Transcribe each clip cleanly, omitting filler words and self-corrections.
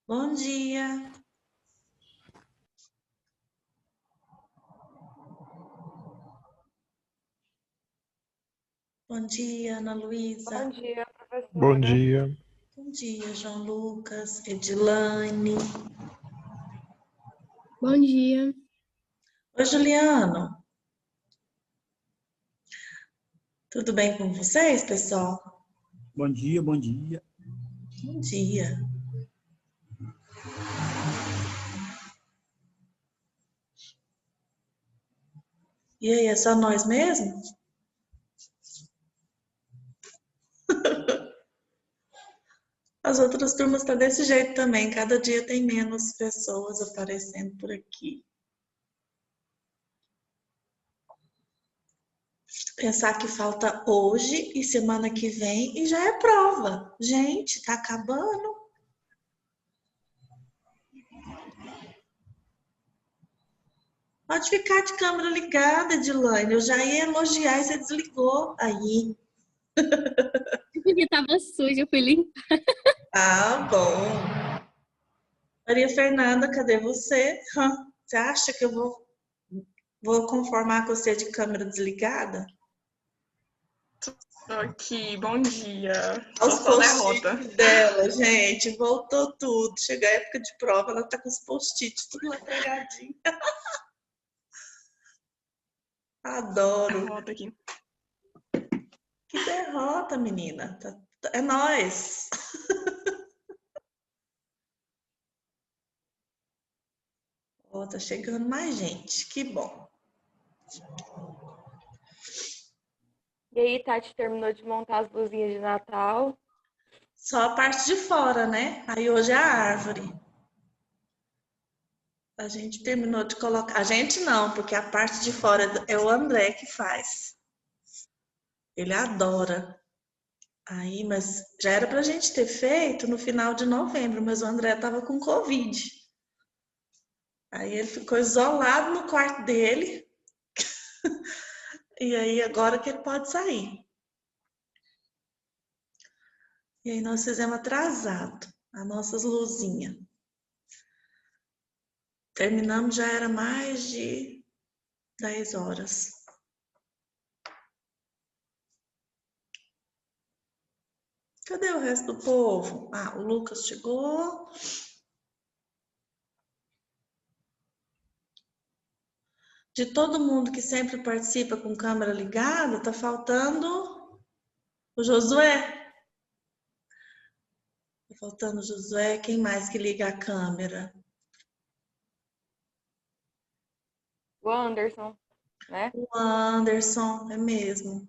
Bom dia. Bom dia, Ana Bom Luísa. dia, Bom professora. dia. Bom dia, João Lucas, Edilane. Bom dia. Oi, Juliano. Tudo bem com vocês, pessoal? Bom dia, bom dia. Bom dia. E aí, é só nós mesmo? As outras turmas estão desse jeito também. Cada dia tem menos pessoas aparecendo por aqui. Pensar que falta hoje e semana que vem e já é prova. Gente, tá acabando. Pode ficar de câmera ligada, Edilane. Eu já ia elogiar e você desligou aí. Porque tava sujo, eu fui limpar. Ah, bom. Maria Fernanda, cadê você? Você acha que eu vou conformar com você de câmera desligada? Tô aqui, bom dia. Tô Os só derrota. post-its dela, gente, voltou tudo. Chega a época de prova, ela tá com os post-its tudo lá pegadinho. Adoro. Derrota aqui. Que derrota, menina. É nóis. Ó, tá chegando mais gente. Que bom. E aí, Tati terminou de montar as luzinhas de Natal. Só a parte de fora, né? Aí hoje é a árvore. A gente terminou de colocar. A gente não, porque a parte de fora é o André que faz. Ele adora. Aí, mas já era pra gente ter feito no final de novembro, mas o André tava com Covid. Aí ele ficou isolado no quarto dele. E aí agora que ele pode sair. E aí nós fizemos atrasado as nossas luzinhas. Terminamos, já era mais de 10 horas. Cadê o resto do povo? Ah, o Lucas chegou. De todo mundo que sempre participa com câmera ligada, tá faltando o Josué. Tá faltando o Josué. Quem mais que liga a câmera? O Anderson, né? O Anderson, é mesmo.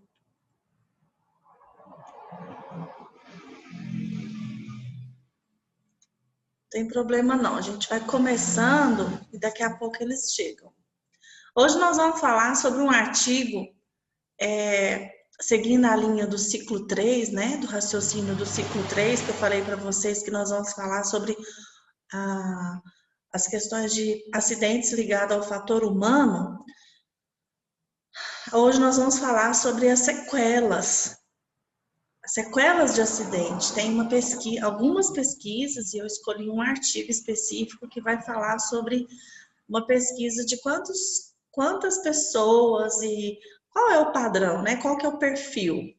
Tem problema não, a gente vai começando e daqui a pouco eles chegam. Hoje nós vamos falar sobre um artigo, seguindo a linha do ciclo 3, né, do raciocínio do ciclo 3, que eu falei para vocês que nós vamos falar sobre as questões de acidentes ligados ao fator humano. Hoje nós vamos falar sobre as sequelas de acidente. Tem uma pesquisa, algumas pesquisas, e eu escolhi um artigo específico que vai falar sobre uma pesquisa de quantas pessoas e qual é o padrão, né? Qual que é o perfil?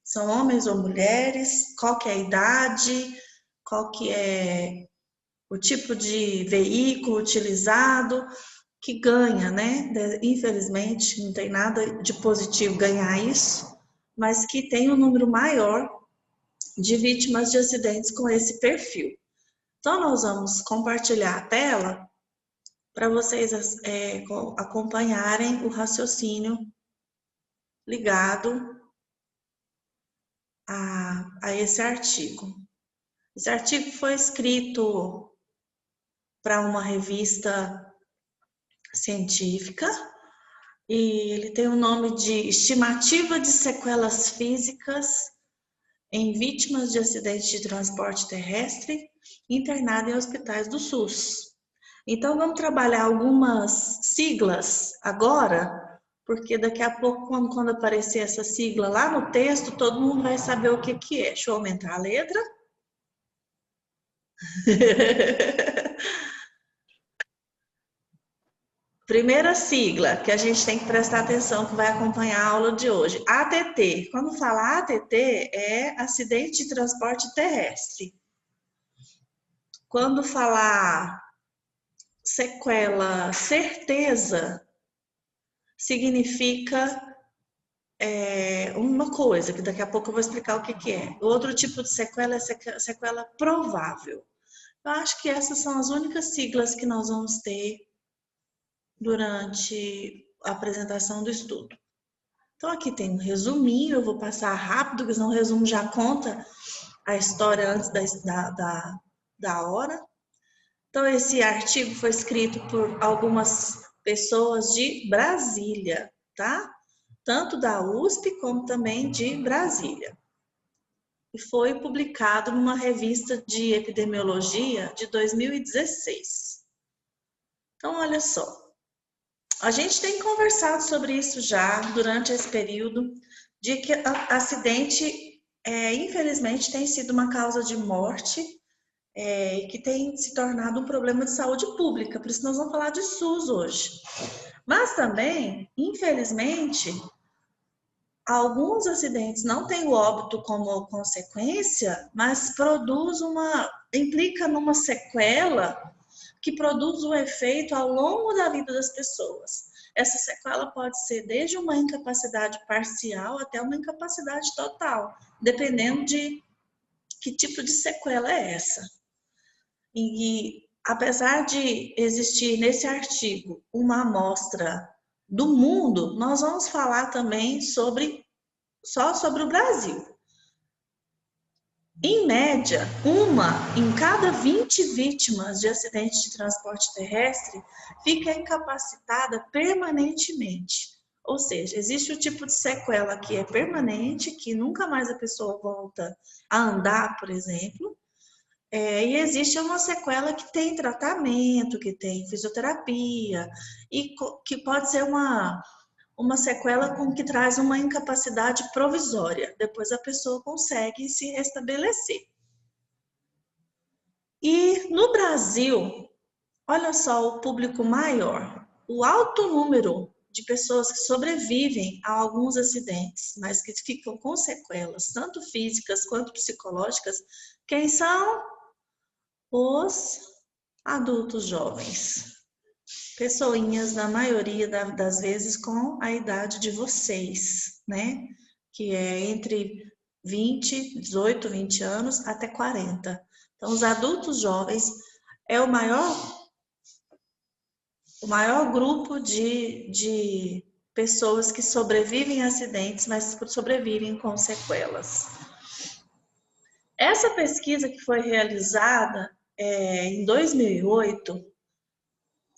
São homens ou mulheres? Qual que é a idade? Qual que é o tipo de veículo utilizado? Que ganha, né? Infelizmente, não tem nada de positivo ganhar isso, mas que tem um número maior de vítimas de acidentes com esse perfil. Então, nós vamos compartilhar a tela para vocês acompanharem o raciocínio ligado a esse artigo. Esse artigo foi escrito para uma revista científica e ele tem o nome de Estimativa de Sequelas Físicas em Vítimas de Acidentes de Transporte Terrestre internadas em hospitais do SUS. Então, vamos trabalhar algumas siglas agora, porque daqui a pouco, quando aparecer essa sigla lá no texto, todo mundo vai saber o que é. Deixa eu aumentar a letra. Primeira sigla que a gente tem que prestar atenção, que vai acompanhar a aula de hoje. ATT. Quando fala ATT, é acidente de transporte terrestre. Quando falar sequela certeza, significa uma coisa, que daqui a pouco eu vou explicar o que que é. O outro tipo de sequela é sequela provável. Eu acho que essas são as únicas siglas que nós vamos ter durante a apresentação do estudo. Então, aqui tem um resuminho, eu vvou passar rápido, porque senão o resumo já conta a história antes da hora. Então, esse artigo foi escrito por algumas pessoas de Brasília, tá? Tanto da USP como também de Brasília. E foi publicado numa revista de epidemiologia de 2016. Então, olha só. A gente tem conversado sobre isso já durante esse período, de que acidente, infelizmente, tem sido uma causa de morte e que tem se tornado um problema de saúde pública. Por isso nós vamos falar de SUS hoje. Mas também, infelizmente, alguns acidentes não têm o óbito como consequência, mas implica numa sequela que produz um efeito ao longo da vida das pessoas. Essa sequela pode ser desde uma incapacidade parcial até uma incapacidade total, dependendo de que tipo de sequela é essa. E apesar de existir nesse artigo uma amostra do mundo, nós vamos falar também só sobre o Brasil. Em média, uma em cada 20 vítimas de acidentes de transporte terrestre fica incapacitada permanentemente. Ou seja, existe o tipo de sequela que é permanente, que nunca mais a pessoa volta a andar, por exemplo, e existe uma sequela que tem tratamento, que tem fisioterapia, e que pode ser uma sequela com que traz uma incapacidade provisória. Depois a pessoa consegue se restabelecer. E no Brasil, olha só o público maior, o alto número de pessoas que sobrevivem a alguns acidentes, mas que ficam com sequelas, tanto físicas quanto psicológicas, quem são? Os adultos jovens. Pessoinhas, na maioria das vezes, com a idade de vocês, né? Que é entre 18, 20 anos até 40. Então, os adultos jovens é o maior grupo de pessoas que sobrevivem a acidentes, mas sobrevivem com sequelas. Essa pesquisa que foi realizada em 2008,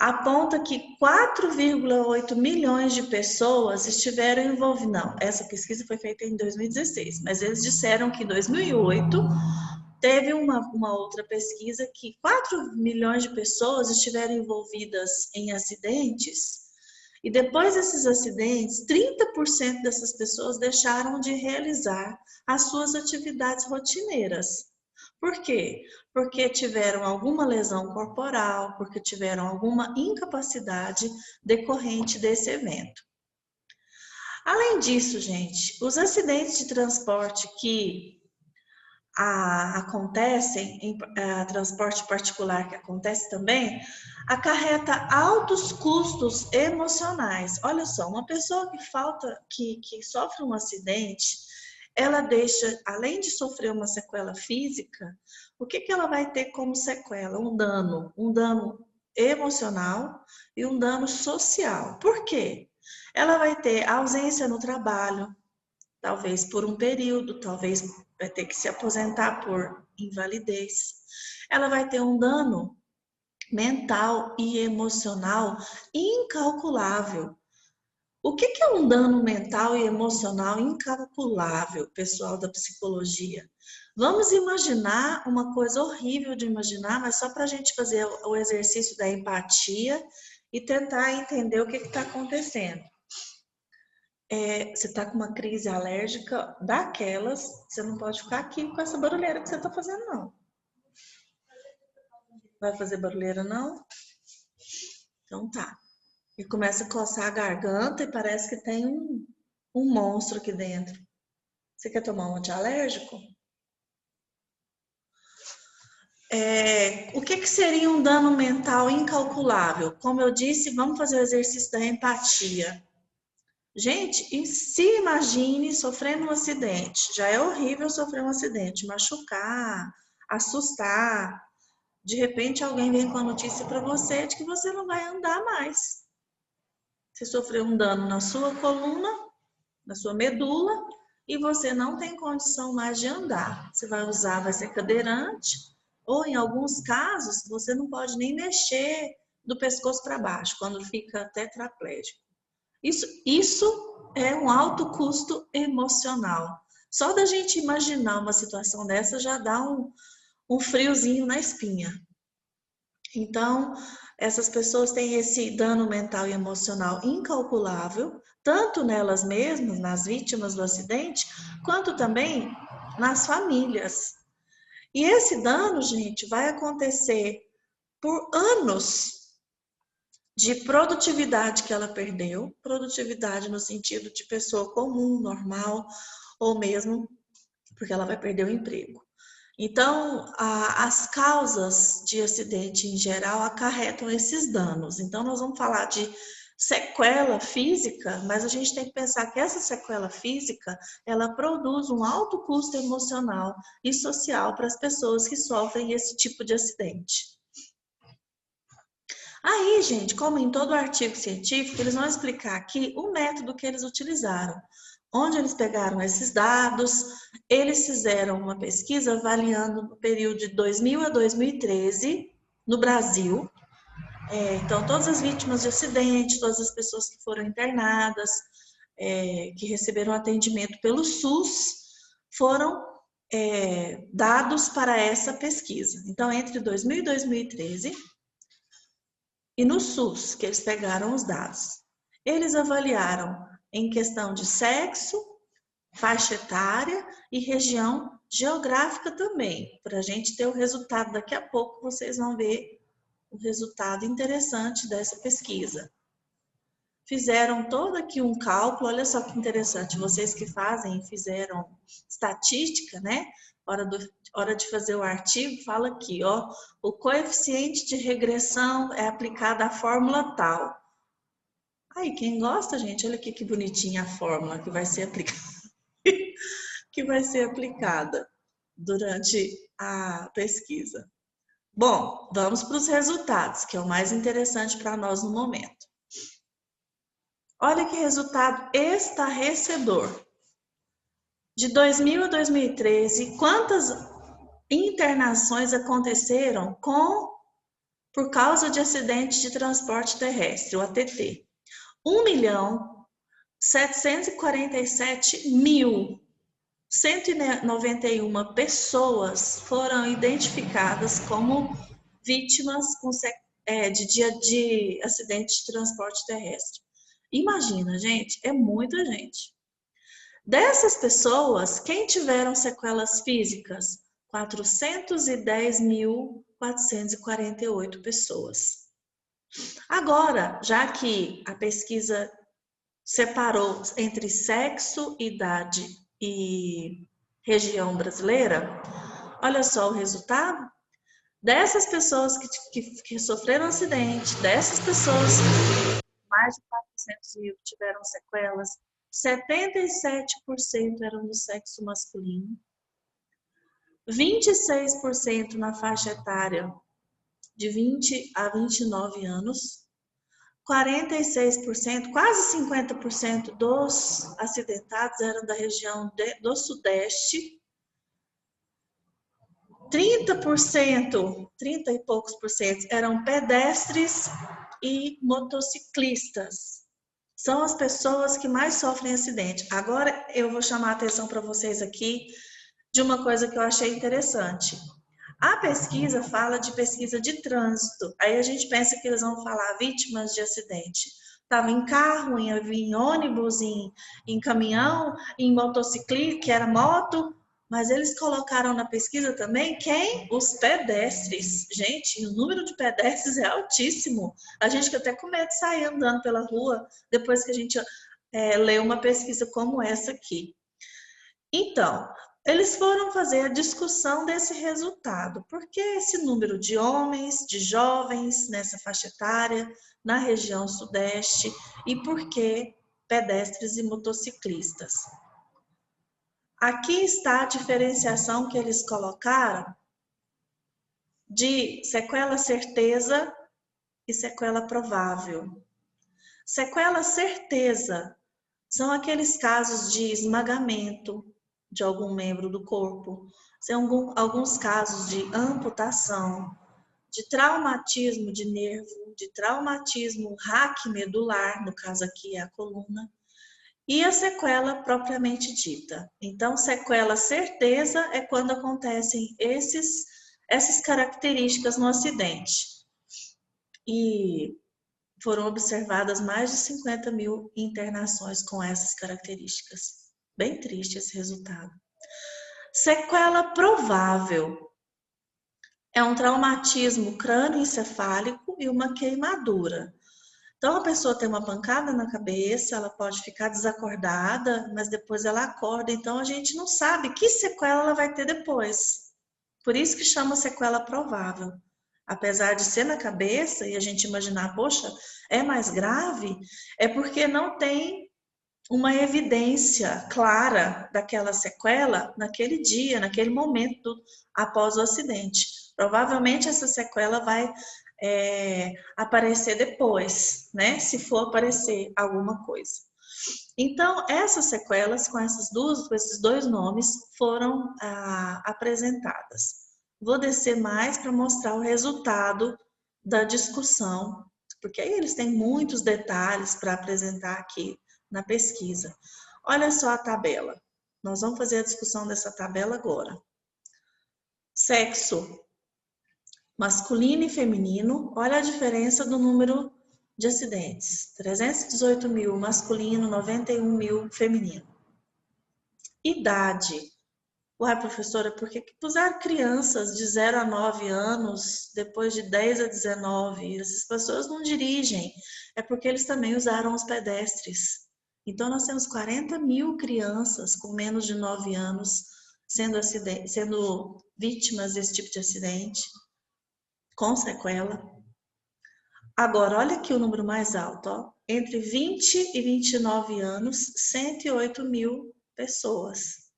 aponta que 4,8 milhões de pessoas estiveram envolvidas. Não, essa pesquisa foi feita em 2016, mas eles disseram que em 2008 teve uma outra pesquisa que 4 milhões de pessoas estiveram envolvidas em acidentes, e depois desses acidentes, 30% dessas pessoas deixaram de realizar as suas atividades rotineiras. Por quê? Porque tiveram alguma lesão corporal, porque tiveram alguma incapacidade decorrente desse evento. Além disso, gente, os acidentes de transporte que acontecem, em transporte particular que acontece também, acarreta altos custos emocionais. Olha só, uma pessoa que sofre um acidente, ela deixa, além de sofrer uma sequela física, o que ela vai ter como sequela? Um dano emocional e um dano social. Por quê? Ela vai ter ausência no trabalho, talvez por um período, talvez vai ter que se aposentar por invalidez. Ela vai ter um dano mental e emocional incalculável. O que é um dano mental e emocional incalculável, pessoal da psicologia? Vamos imaginar uma coisa horrível de imaginar, mas só para a gente fazer o exercício da empatia e tentar entender o que está acontecendo. Você está com uma crise alérgica daquelas, você não pode ficar aqui com essa barulheira que você está fazendo, não. Vai fazer barulheira, não? Então tá. E começa a coçar a garganta e parece que tem um monstro aqui dentro. Você quer tomar um antialérgico? O que seria um dano mental incalculável? Como eu disse, vamos fazer o exercício da empatia. Gente, e se imagine sofrendo um acidente. Já é horrível sofrer um acidente, machucar, assustar. De repente alguém vem com a notícia para você de que você não vai andar mais. Você sofreu um dano na sua coluna, na sua medula, e você não tem condição mais de andar. Você vai ser cadeirante, ou em alguns casos, você não pode nem mexer do pescoço para baixo, quando fica tetraplégico. Isso é um alto custo emocional. Só da gente imaginar uma situação dessa já dá um friozinho na espinha. Então, essas pessoas têm esse dano mental e emocional incalculável, tanto nelas mesmas, nas vítimas do acidente, quanto também nas famílias. E esse dano, gente, vai acontecer por anos de produtividade que ela perdeu, produtividade no sentido de pessoa comum, normal, ou mesmo porque ela vai perder o emprego. Então, as causas de acidente em geral acarretam esses danos. Então, nós vamos falar de sequela física, mas a gente tem que pensar que essa sequela física, ela produz um alto custo emocional e social para as pessoas que sofrem esse tipo de acidente. Aí, gente, como em todo artigo científico, eles vão explicar aqui o método que eles utilizaram. Onde eles pegaram esses dados, eles fizeram uma pesquisa avaliando o período de 2000 a 2013 no Brasil. Então, todas as vítimas de acidente, todas as pessoas que foram internadas, que receberam atendimento pelo SUS, foram dados para essa pesquisa. Então, entre 2000 e 2013, e no SUS, que eles pegaram os dados, eles avaliaram em questão de sexo, faixa etária e região geográfica também. Para a gente ter o resultado daqui a pouco, vocês vão ver o resultado interessante dessa pesquisa. Fizeram todo aqui um cálculo, olha só que interessante, vocês que fizeram estatística, né? Hora de fazer o artigo, fala aqui, ó, o coeficiente de regressão é aplicado à fórmula tal. Aí, quem gosta, gente, olha aqui que bonitinha a fórmula que vai ser aplicada durante a pesquisa. Bom, vamos para os resultados, que é o mais interessante para nós no momento. Olha que resultado estarrecedor. De 2000 a 2013, quantas internações aconteceram por causa de acidentes de transporte terrestre, o ATT? 1.747.191 pessoas foram identificadas como vítimas de acidente de transporte terrestre. Imagina, gente, é muita gente. Dessas pessoas, quem tiveram sequelas físicas? 410.448 pessoas. Agora, já que a pesquisa separou entre sexo, idade e região brasileira, olha só o resultado. Dessas pessoas que sofreram acidente, dessas pessoas, mais de 400.000 tiveram sequelas, 77% eram do sexo masculino, 26% na faixa etária de 20 a 29 anos, 46%, quase 50% dos acidentados eram da região do Sudeste, 30%, 30 e poucos por cento, eram pedestres e motociclistas. São as pessoas que mais sofrem acidente. Agora eu vou chamar a atenção para vocês aqui de uma coisa que eu achei interessante. A pesquisa fala de pesquisa de trânsito. Aí a gente pensa que eles vão falar vítimas de acidente. Estava em carro, em ônibus, em caminhão, em motociclista, que era moto. mas eles colocaram na pesquisa também quem? Os pedestres. Gente, o número de pedestres é altíssimo. A gente fica até com medo de sair andando pela rua depois que a gente lê uma pesquisa como essa aqui. Então, eles foram fazer a discussão desse resultado. Por que esse número de homens, de jovens nessa faixa etária, na região sudeste, e por que pedestres e motociclistas? Aqui está a diferenciação que eles colocaram de sequela certeza e sequela provável. Sequela certeza são aqueles casos de esmagamento de algum membro do corpo, são alguns casos de amputação, de traumatismo de nervo, de traumatismo raquimedular, no caso aqui é a coluna, e a sequela propriamente dita. Então, sequela certeza é quando acontecem essas características no acidente. E foram observadas mais de 50 mil internações com essas características. Bem triste esse resultado. Sequela provável é um traumatismo crânioencefálico e uma queimadura. Então, a pessoa tem uma pancada na cabeça, ela pode ficar desacordada, mas depois ela acorda. Então, a gente não sabe que sequela ela vai ter depois. Por isso que chama sequela provável. Apesar de ser na cabeça e a gente imaginar, poxa, é mais grave, é porque não tem uma evidência clara daquela sequela naquele dia, naquele momento após o acidente. Provavelmente essa sequela vai aparecer depois, né? Se for aparecer alguma coisa. Então, essas sequelas com esses dois nomes foram apresentadas. Vou descer mais para mostrar o resultado da discussão, porque aí eles têm muitos detalhes para apresentar aqui na pesquisa. Olha só a tabela. Nós vamos fazer a discussão dessa tabela agora. Sexo masculino e feminino, olha a diferença do número de acidentes. 318 mil masculino, 91 mil feminino. Idade. Uai, professora, por que puseram crianças de 0 a 9 anos, depois de 10 a 19? Essas pessoas não dirigem. É porque eles também usaram os pedestres. Então, nós temos 40 mil crianças com menos de 9 anos sendo vítimas desse tipo de acidente, com sequela. Agora, olha aqui o número mais alto, ó. Entre 20 e 29 anos, 108 mil pessoas.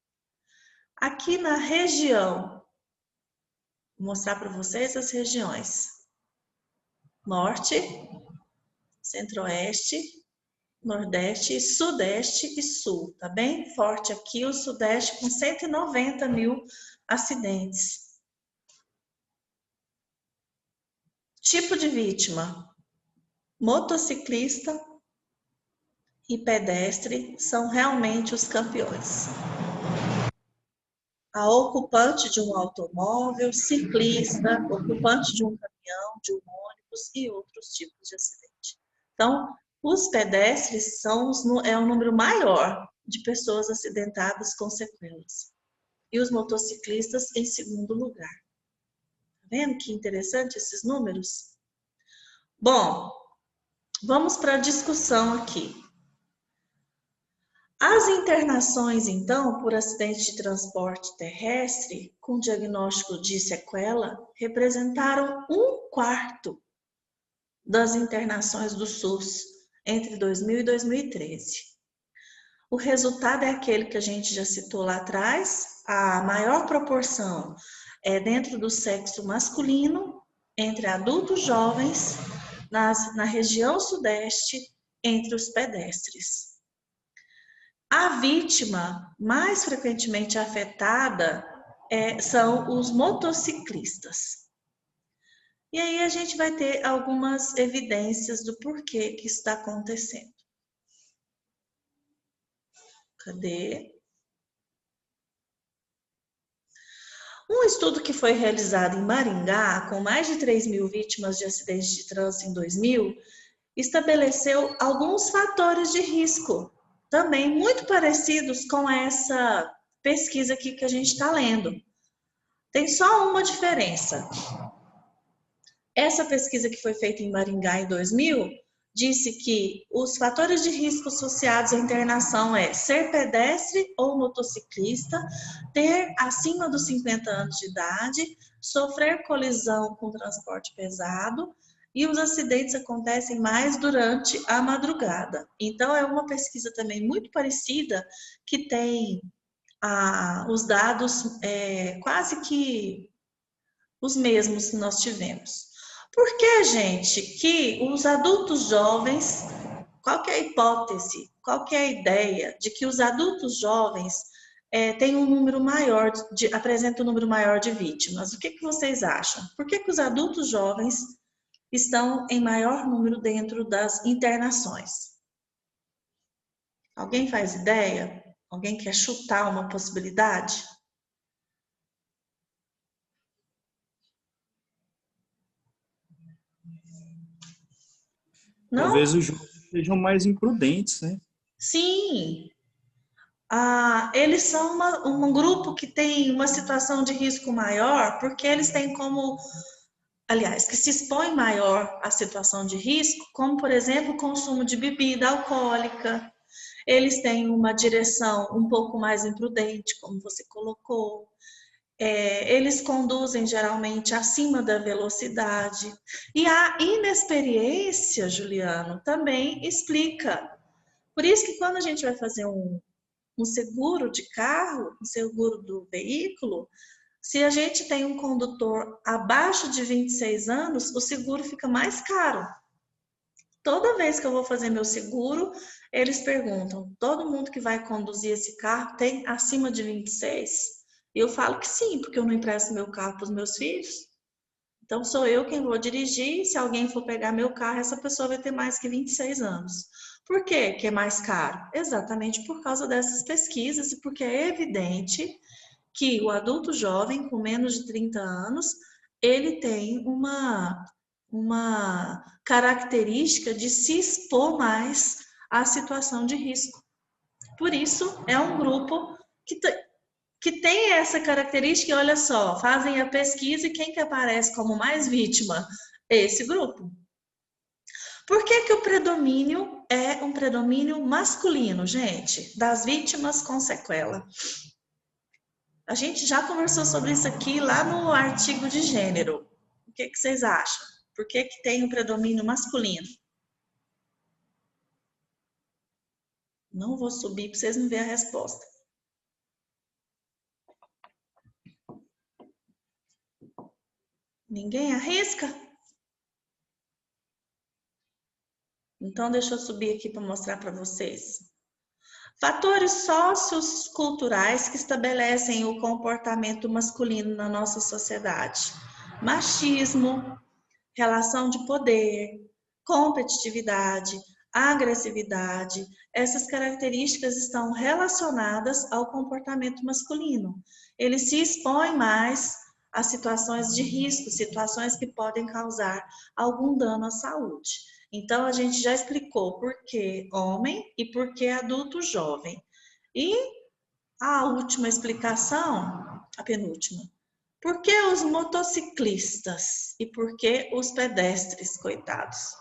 Aqui na região, vou mostrar para vocês as regiões. Norte, Centro-Oeste, Nordeste, Sudeste e Sul. Tá bem forte aqui o Sudeste com 190 mil acidentes. Tipo de vítima: motociclista e pedestre são realmente os campeões. A ocupante de um automóvel, ciclista, ocupante de um caminhão, de um ônibus e outros tipos de acidente. Então, os pedestres é um número maior de pessoas acidentadas com sequelas. E os motociclistas em segundo lugar. Tá vendo que interessante esses números? Bom, vamos para a discussão aqui. As internações, então, por acidente de transporte terrestre com diagnóstico de sequela representaram 1/4 das internações do SUS entre 2000 e 2013. O resultado é aquele que a gente já citou lá atrás, a maior proporção é dentro do sexo masculino, entre adultos jovens, na região sudeste, entre os pedestres. A vítima mais frequentemente afetada são os motociclistas. E aí a gente vai ter algumas evidências do porquê que isso está acontecendo. Cadê? Um estudo que foi realizado em Maringá, com mais de 3 mil vítimas de acidentes de trânsito em 2000, estabeleceu alguns fatores de risco, também muito parecidos com essa pesquisa aqui que a gente está lendo. Tem só uma diferença. Essa pesquisa que foi feita em Maringá em 2000 disse que os fatores de risco associados à internação é ser pedestre ou motociclista, ter acima dos 50 anos de idade, sofrer colisão com transporte pesado e os acidentes acontecem mais durante a madrugada. Então, é uma pesquisa também muito parecida que tem os dados quase que os mesmos que nós tivemos. Por que, gente, que os adultos jovens, qual que é a hipótese, qual que é a ideia de que os adultos jovens têm um número maior, apresentam um número maior de vítimas? O que vocês acham? Por que os adultos jovens estão em maior número dentro das internações? Alguém faz ideia? Alguém quer chutar uma possibilidade? Não? Talvez os jovens sejam mais imprudentes, né? Sim. Eles são um grupo que tem uma situação de risco maior, porque eles têm como, aliás, que se expõe maior à situação de risco, como, por exemplo, o consumo de bebida alcoólica. Eles têm uma direção um pouco mais imprudente, como você colocou. Eles conduzem geralmente acima da velocidade. E a inexperiência, Juliano, também explica. Por isso que quando a gente vai fazer um seguro de carro, um seguro do veículo, se a gente tem um condutor abaixo de 26 anos, o seguro fica mais caro. Toda vez que eu vou fazer meu seguro, eles perguntam: todo mundo que vai conduzir esse carro tem acima de 26? E eu falo que sim, porque eu não empresto meu carro para os meus filhos. Então, sou eu quem vou dirigir. Se alguém for pegar meu carro, essa pessoa vai ter mais que 26 anos. Por quê que é mais caro? Exatamente por causa dessas pesquisas e porque é evidente que o adulto jovem com menos de 30 anos, ele tem uma característica de se expor mais à situação de risco. Por isso, é um grupo que tem essa característica, e olha só, fazem a pesquisa e quem que aparece como mais vítima? Esse grupo. Por que o predomínio é um predomínio masculino, gente? Das vítimas com sequela. A gente já conversou sobre isso aqui lá no artigo de gênero. O que vocês acham? Por que tem um predomínio masculino? Não vou subir para vocês não verem a resposta. Ninguém arrisca? Então, deixa eu subir aqui para mostrar para vocês. Fatores socioculturais que estabelecem o comportamento masculino na nossa sociedade. Machismo, relação de poder, competitividade, agressividade. Essas características estão relacionadas ao comportamento masculino. Ele se expõe mais a situações de risco, situações que podem causar algum dano à saúde. Então, a gente já explicou por que homem e por que adulto jovem. E a última explicação, a penúltima. Por que os motociclistas e por que os pedestres, coitados?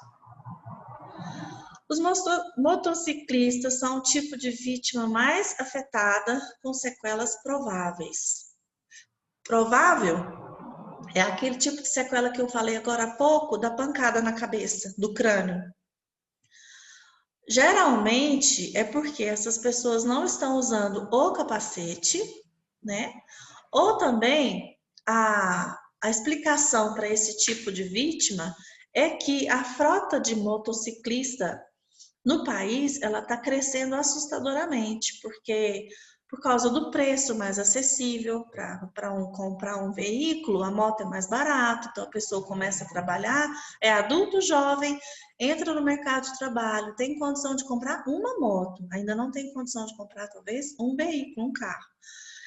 Os motociclistas são o tipo de vítima mais afetada com sequelas prováveis. Provável é aquele tipo de sequela que eu falei agora há pouco, da pancada na cabeça, do crânio. Geralmente é porque essas pessoas não estão usando o capacete, né? Ou também a explicação para esse tipo de vítima é que a frota de motociclista no país, ela está crescendo assustadoramente, porque por causa do preço mais acessível para comprar um veículo, a moto é mais barato, então a pessoa começa a trabalhar, é adulto jovem, entra no mercado de trabalho, tem condição de comprar uma moto, ainda não tem condição de comprar talvez um veículo, um carro.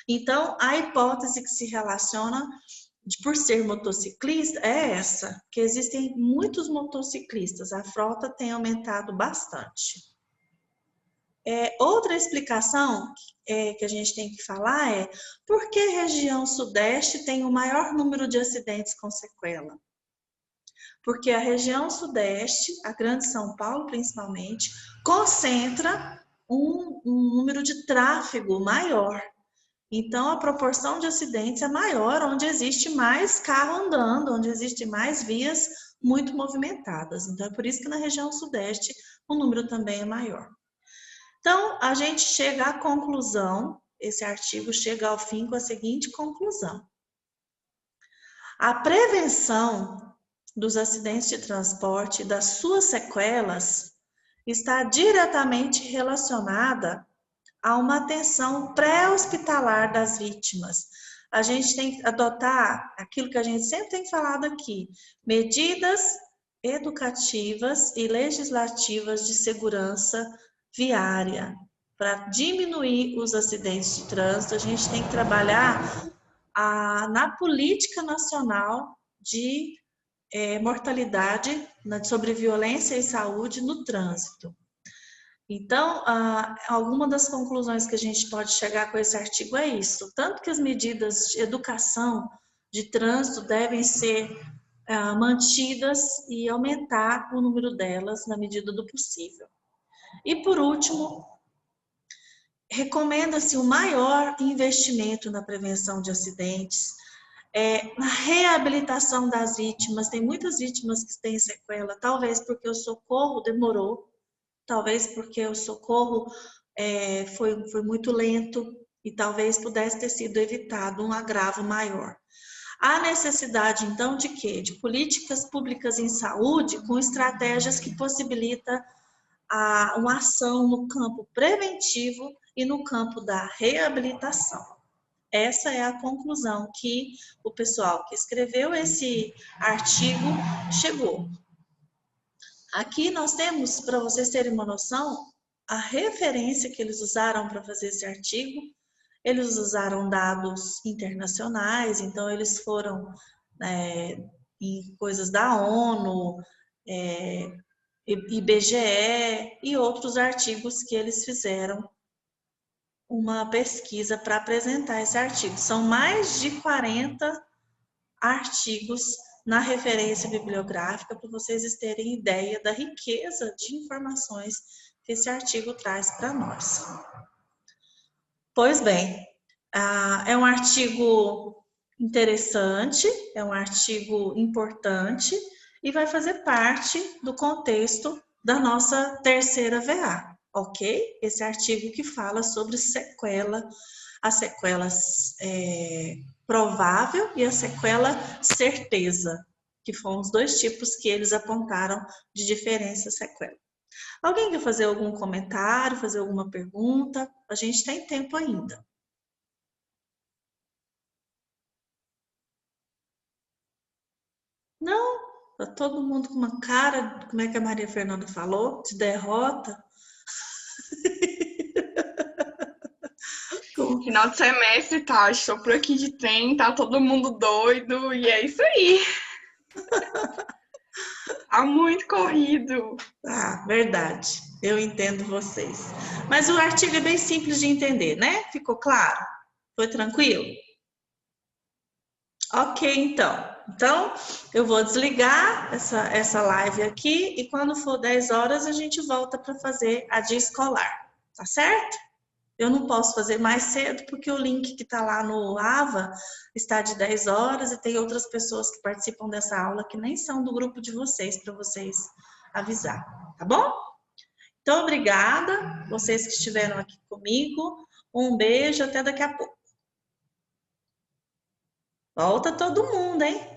Então, a hipótese que se relaciona por ser motociclista é essa, que existem muitos motociclistas, a frota tem aumentado bastante. Outra explicação que a gente tem que falar é por que a região sudeste tem o maior número de acidentes com sequela? Porque a região sudeste, a Grande São Paulo principalmente, concentra um número de tráfego maior. Então, a proporção de acidentes é maior onde existe mais carro andando, onde existe mais vias muito movimentadas. Então, é por isso que na região sudeste o número também é maior. Então, a gente chega à conclusão, esse artigo chega ao fim com a seguinte conclusão. A prevenção dos acidentes de transporte e das suas sequelas está diretamente relacionada a uma atenção pré-hospitalar das vítimas. A gente tem que adotar aquilo que a gente sempre tem falado aqui, medidas educativas e legislativas de segurança viária. Para diminuir os acidentes de trânsito, a gente tem que trabalhar na política nacional de mortalidade sobre violência e saúde no trânsito. Então, alguma das conclusões que a gente pode chegar com esse artigo é isso. Tanto que as medidas de educação de trânsito devem ser mantidas e aumentar o número delas na medida do possível. E, por último, recomenda-se um maior investimento na prevenção de acidentes, na reabilitação das vítimas. Tem muitas vítimas que têm sequela, talvez porque o socorro demorou, talvez porque o socorro foi muito lento e talvez pudesse ter sido evitado um agravo maior. Há necessidade, então, de quê? De políticas públicas em saúde com estratégias que possibilitam uma ação no campo preventivo e no campo da reabilitação. Essa é a conclusão que o pessoal que escreveu esse artigo chegou. Aqui nós temos, para vocês terem uma noção, a referência que eles usaram para fazer esse artigo. Eles usaram dados internacionais, então eles foram em coisas da ONU, IBGE e outros artigos que eles fizeram uma pesquisa para apresentar esse artigo. São mais de 40 artigos na referência bibliográfica para vocês terem ideia da riqueza de informações que esse artigo traz para nós. Pois bem, é um artigo interessante, é um artigo importante e vai fazer parte do contexto da nossa terceira VA, ok? Esse artigo que fala sobre sequela, a sequela provável e a sequela certeza, que foram os dois tipos que eles apontaram de diferença sequela. Alguém quer fazer algum comentário, fazer alguma pergunta? A gente tem tempo ainda. Não? Tá todo mundo com uma cara, como é que a Maria Fernanda falou? De derrota? Final de semestre, tá? Estou por aqui de trem, tá todo mundo doido e é isso aí. Tá muito corrido. Ah, verdade. Eu entendo vocês. Mas o artigo é bem simples de entender, né? Ficou claro? Foi tranquilo? Ok, então. Então, eu vou desligar essa live aqui e quando for 10 horas a gente volta para fazer a de escolar, tá certo? Eu não posso fazer mais cedo porque o link que está lá no AVA está de 10 horas e tem outras pessoas que participam dessa aula que nem são do grupo de vocês, para vocês avisar, tá bom? Então, obrigada, vocês que estiveram aqui comigo. Um beijo, até daqui a pouco. Volta todo mundo, hein?